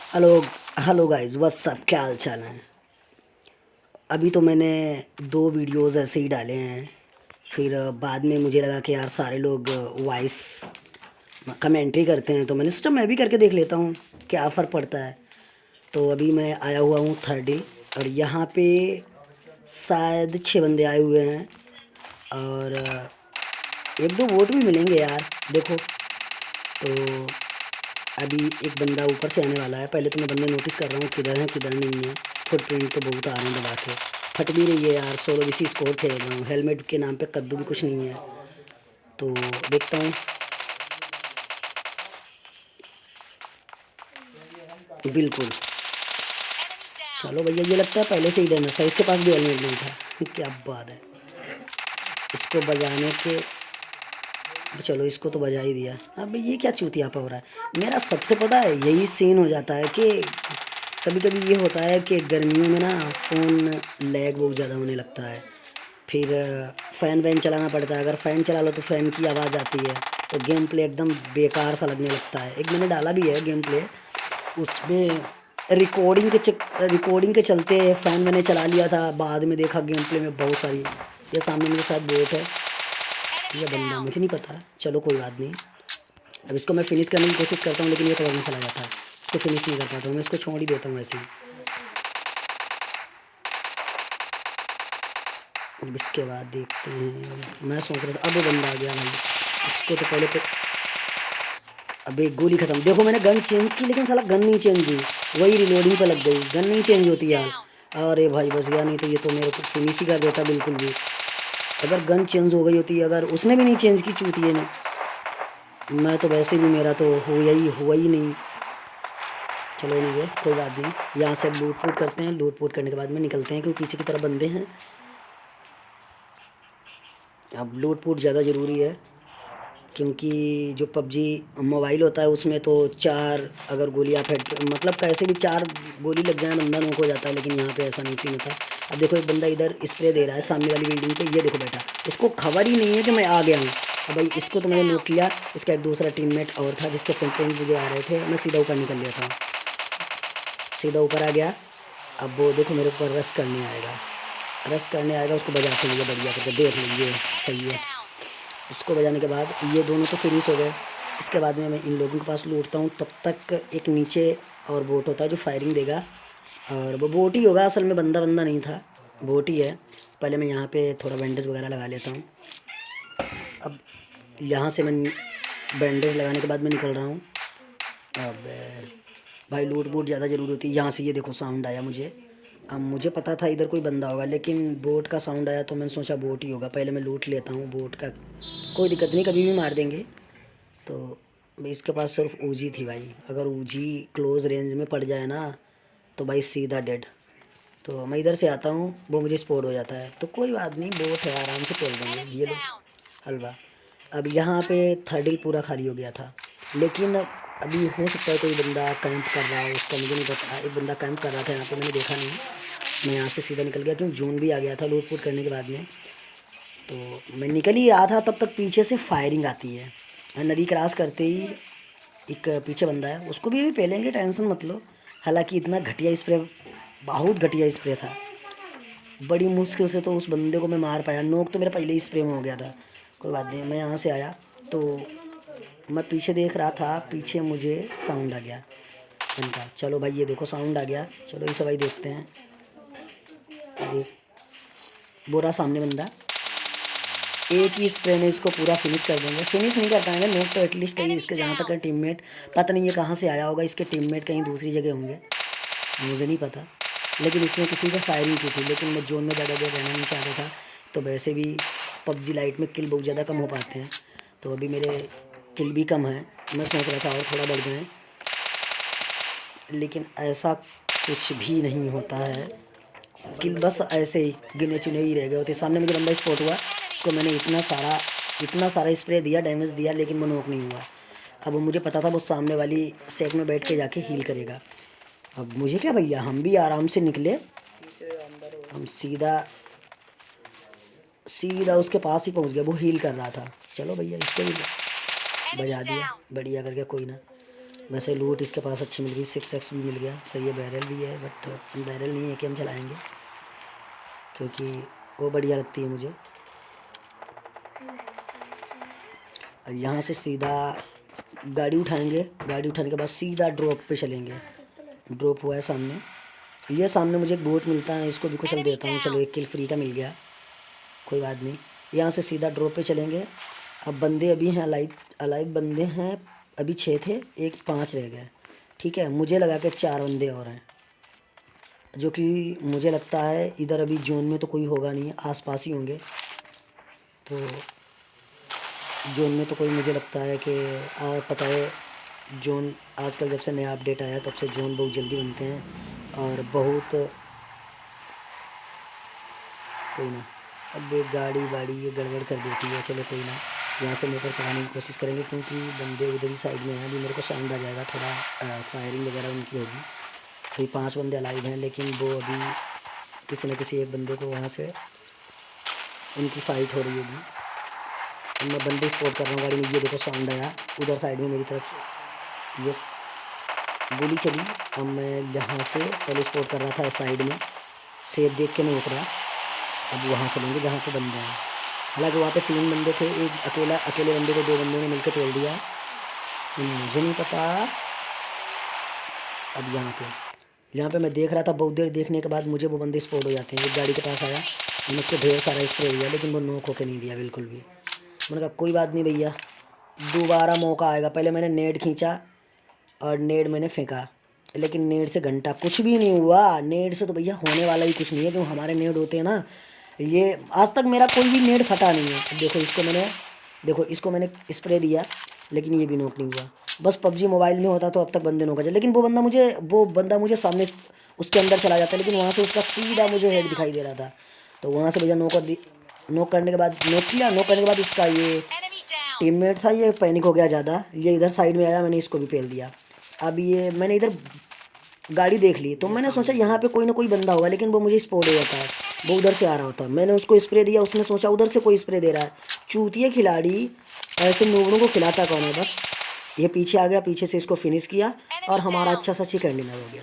Hello. Hello guys, WhatsApp, क्या हाल चाल है। अभी तो मैंने दो वीडियोस ऐसे ही डाले हैं। फिर बाद में मुझे लगा कि यार सारे लोग वॉइस कमेंट्री करते हैं, तो मैंने सोचा मैं भी करके देख लेता हूँ क्या फ़र्क पड़ता है। तो अभी मैं आया हुआ हूँ थर्ड डे, और यहाँ पे शायद 6 बंदे आए हुए हैं। और एक दो वोट भी मिलेंगे यार, देखो। तो अभी एक बंदा ऊपर से आने वाला है। पहले तो मैं बंदे नोटिस कर रहा हूँ किधर है किधर नहीं है। फुटप्रिंट तो बहुत आ रहे हैं दबा के। फट भी रही है यार, 16 स्कोर खेल रहा हूँ, हेलमेट के नाम पे कद्दू भी कुछ नहीं है। तो देखता हूँ। बिल्कुल। चलो भैया, ये लगता है पहले से ही डैमेज था, इसके पास भी हेलमेट नहीं था। क्या बात है। इसको बजाने के, चलो इसको तो बजा ही दिया। अब ये क्या चूतियापा हो रहा है मेरा। सबसे पता है यही सीन हो जाता है कि कभी कभी ये होता है कि गर्मियों में ना फ़ोन लैग बहुत ज़्यादा होने लगता है। फिर फ़ैन वैन चलाना पड़ता है। अगर फ़ैन चला लो तो फ़ैन की आवाज़ आती है, तो गेम प्ले एकदम बेकार सा लगने लगता है। एक मैंने डाला भी है गेम प्ले, उसमें रिकॉर्डिंग के चलते फ़ैन मैंने चला लिया था। बाद में देखा गेम प्ले में बहुत सारी, ये सामने मेरे साथ बोट है, ये बंदा मुझे नहीं पता। चलो कोई बात नहीं। अब इसको मैं फिनिश करने की कोशिश करता हूँ, लेकिन ये कवर में चला जाता है। इसको फिनिश नहीं कर पाता हूँ, मैं इसको छोड़ ही देता हूँ ऐसे ही। अब इसके बाद देखते हैं। मैं सोच रहा था, अब वो बंदा आ गया भाई। इसको तो अब एक गोली खत्म। देखो मैंने गन चेंज की, लेकिन साला गन नहीं चेंज हुई, वही रिलोडिंग पे लग गई। गन नहीं चेंज होती यार। अरे भाई बच गया, नहीं तो ये तो मेरे को फिनिश ही कर देता बिल्कुल भी। अगर गन चेंज हो गई होती, अगर उसने भी नहीं चेंज की चूतिए ने, मैं तो वैसे भी, मेरा तो हुआ ही नहीं। चलो एनीवे, कोई बात नहीं। यहाँ से अब लूट फूट करते हैं। लूट फूट करने के बाद में निकलते हैं, क्योंकि पीछे की तरफ बंदे हैं। अब लूट फूट ज़्यादा ज़रूरी है, क्योंकि जो पबजी मोबाइल होता है उसमें तो चार अगर गोलियाँ फेंक, मतलब कैसे भी चार गोली लग जाए बंदा नोक हो जाता है, लेकिन यहाँ पे ऐसा नहीं सीन होता। अब देखो एक बंदा इधर स्प्रे दे रहा है सामने वाली बिल्डिंग पे, ये देखो बेटा, इसको खबर ही नहीं है कि मैं आ गया हूँ। अब भाई इसको तो मैंने नोक किया। इसका एक दूसरा टीममेट और था जिसके फ्रंट पॉइंट मुझे आ रहे थे, मैं सीधा ऊपर निकल लिया था, सीधा ऊपर आ गया। अब वो देखो मेरे ऊपर रश करने आएगा, रश करने आएगा, उसको बजाते हुए बढ़िया करके देख लीजिए। सही है। इसको बजाने के बाद ये दोनों तो फिनिश हो गए। इसके बाद में मैं इन लोगों के पास लूटता हूँ, तब तक एक नीचे और बोट होता है जो फायरिंग देगा, और वो बोट ही होगा असल में, बंदा बंदा नहीं था, बोट ही है। पहले मैं यहाँ पे थोड़ा बैंडेज वगैरह लगा लेता हूँ। अब यहाँ से मैं बैंडेज लगाने के बाद मैं निकल रहा हूँ। अब भाई लूट बूट ज़्यादा ज़रूरी होती है। यहाँ से ये देखो साउंड आया मुझे। अब मुझे पता था इधर कोई बंदा होगा, लेकिन बोट का साउंड आया तो मैंने सोचा बोट ही होगा। पहले मैं लूट लेता हूँ बोट का, कोई दिक्कत नहीं, कभी भी मार देंगे। तो भाई इसके पास सिर्फ ऊजी थी भाई, अगर ऊजी क्लोज रेंज में पड़ जाए ना तो भाई सीधा डेड। तो मैं इधर से आता हूँ, वो मुझे स्पॉट हो जाता है, तो कोई बात नहीं, बोट है, आराम से खेल देंगे। ये लो हलवा। अब यहाँ पे थर्ड हिल पूरा खाली हो गया था, लेकिन अभी हो सकता है कोई बंदा कैंप कर रहा हो, उसका मुझे नहीं पता। एक बंदा कैंप कर रहा था यहाँ पे, मैंने देखा नहीं। मैं यहाँ से सीधा निकल गया, क्योंकि जोन भी आ गया था लूट फूट करने के बाद में। तो मैं निकल ही रहा था, तब तक पीछे से फायरिंग आती है। नदी क्रॉस करते ही एक पीछे बंदा है, उसको भी अभी पेलेंगे, टेंशन मत लो। हालांकि इतना घटिया स्प्रे, बहुत घटिया स्प्रे था। बड़ी मुश्किल से तो उस बंदे को मैं मार पाया, नोक तो मेरा पहले ही स्प्रे में हो गया था। कोई बात नहीं, मैं यहाँ से आया तो मैं पीछे देख रहा था, पीछे मुझे साउंड आ गया इनका। चलो भाई ये देखो साउंड आ गया, चलो इसे भाई देखते हैं। देख, बोरा सामने बंदा, एक ही स्प्रे में इसको पूरा फिनिश कर देंगे। फिनिश नहीं कर पाएंगे, नोक तो एटलीस्ट कहीं इसके, जहाँ तक है टीममेट, पता नहीं ये कहाँ से आया होगा, इसके टीममेट कहीं दूसरी जगह होंगे, मुझे नहीं पता। लेकिन इसने किसी पे फायरिंग की थी, लेकिन मैं जोन में ज़्यादा देर रहना नहीं चाहता था। तो वैसे भी पबजी लाइट में किल बहुत ज़्यादा कम हो पाते हैं, तो अभी मेरे किल भी कम है। मैं सोच रहा था और थोड़ा बढ़ जाए, लेकिन ऐसा कुछ भी नहीं होता है। किल बस ऐसे ही गिने चुने ही रह गए होते। सामने मुझे बंदा स्पॉट हुआ, उसको मैंने इतना सारा स्प्रे दिया, डैमेज दिया, लेकिन वो नॉक नहीं हुआ। अब मुझे पता था वो सामने वाली सेक में बैठ के जाके हील करेगा। अब मुझे क्या भैया, हम भी आराम से निकले, हम सीधा सीधा उसके पास ही पहुंच गए, वो हील कर रहा था। चलो भैया इसको भी बजा दिया बढ़िया करके, कोई ना। वैसे लूट इसके पास अच्छी मिल गई, 6x भी मिल गया, सही है। बैरल भी है बट हम बैरल नहीं है कि हम चलाएँगे क्योंकि वो बढ़िया लगती है मुझे। और यहाँ से सीधा गाड़ी उठाएंगे, गाड़ी उठाने के बाद सीधा ड्रॉप पे चलेंगे। ड्रॉप हुआ है सामने, ये सामने मुझे एक बोट मिलता है, इसको भी कुशल देता हूँ। चलो एक किल फ्री का मिल गया, कोई बात नहीं। यहाँ से सीधा ड्रॉप पे चलेंगे। अब बंदे अभी हैं अलाइव, अलाइव बंदे हैं अभी 6 थे, एक 5 रह गए। ठीक है, मुझे लगा के 4 बंदे और हैं, जो कि मुझे लगता है इधर अभी जोन में तो कोई होगा नहीं, आसपास ही होंगे। तो जोन में तो कोई, मुझे लगता है कि पता है जोन आजकल जब से नया अपडेट आया तब से जोन बहुत जल्दी बनते हैं और बहुत, कोई ना। अब एक गाड़ी वाड़ी ये गड़बड़ कर देती है, चलो कोई ना। यहाँ से ऊपर चढ़ाने की कोशिश करेंगे क्योंकि बंदे उधर ही साइड में हैं। अभी मेरे को साउंड आ जाएगा थोड़ा, फायरिंग वगैरह उनकी होगी। अभी 5 बंदे अलाइव हैं, लेकिन वो अभी किसी न किसी एक बंदे को वहाँ से उनकी फ़ाइट हो रही होगी। अब मैं बंदे स्पॉट कर रहा हूँ गाड़ी में, ये देखो साउंड आया उधर साइड में मेरी तरफ से, यस गोली चली। अब मैं यहाँ से पहले स्पॉट कर रहा था साइड में, सेफ देख के मैं उतरा। अब वहाँ चलेंगे जहाँ पे बंदे हैं। हालांकि वहाँ पे 3 बंदे थे, एक अकेले बंदे को 2 बंदों ने मिलकर तोड़ दिया, मुझे नहीं पता। अब यहाँ पे मैं देख रहा था, बहुत देर देखने के बाद मुझे वो बंदे स्पॉट हो जाते हैं। एक गाड़ी के पास आया, मैंने उसको ढेर सारा स्प्रे दिया लेकिन वो नोक होके नहीं दिया बिल्कुल भी। मैंने कहा कोई बात नहीं भैया, दोबारा मौका आएगा। पहले मैंने नेट खींचा और नेट मैंने फेंका, लेकिन नेट से घंटा कुछ भी नहीं हुआ। नेट से तो भैया होने वाला ही कुछ नहीं है, क्यों हमारे नेट होते हैं ना, ये आज तक मेरा कोई भी नेट फटा नहीं है। अब देखो इसको मैंने स्प्रे दिया लेकिन ये भी नोक नहीं हुआ। बस पबजी मोबाइल में होता तो अब तक बंदे नोक आ जाए, लेकिन वो बंदा मुझे सामने उसके अंदर चला जाता, लेकिन वहाँ से उसका सीधा मुझे हेड दिखाई दे रहा था। तो वहाँ से भैया नोक करने के बाद नोक करने के बाद इसका ये टीममेट था, ये पैनिक हो गया ज़्यादा, ये इधर साइड में आया, मैंने इसको भी फेल दिया। अब ये मैंने इधर गाड़ी देख ली तो मैंने सोचा यहाँ पे कोई ना कोई बंदा होगा, लेकिन वो मुझे स्पॉट हो जाता है, वो उधर से आ रहा होता। मैंने उसको स्प्रे दिया, उसने सोचा उधर से कोई स्प्रे दे रहा है। चूतिया खिलाड़ी, ऐसे नूबड़ों को खिलाता कौन है। बस ये पीछे आ गया, पीछे से इसको फिनिश किया और हमारा अच्छा सा चिकन डिनर हो गया।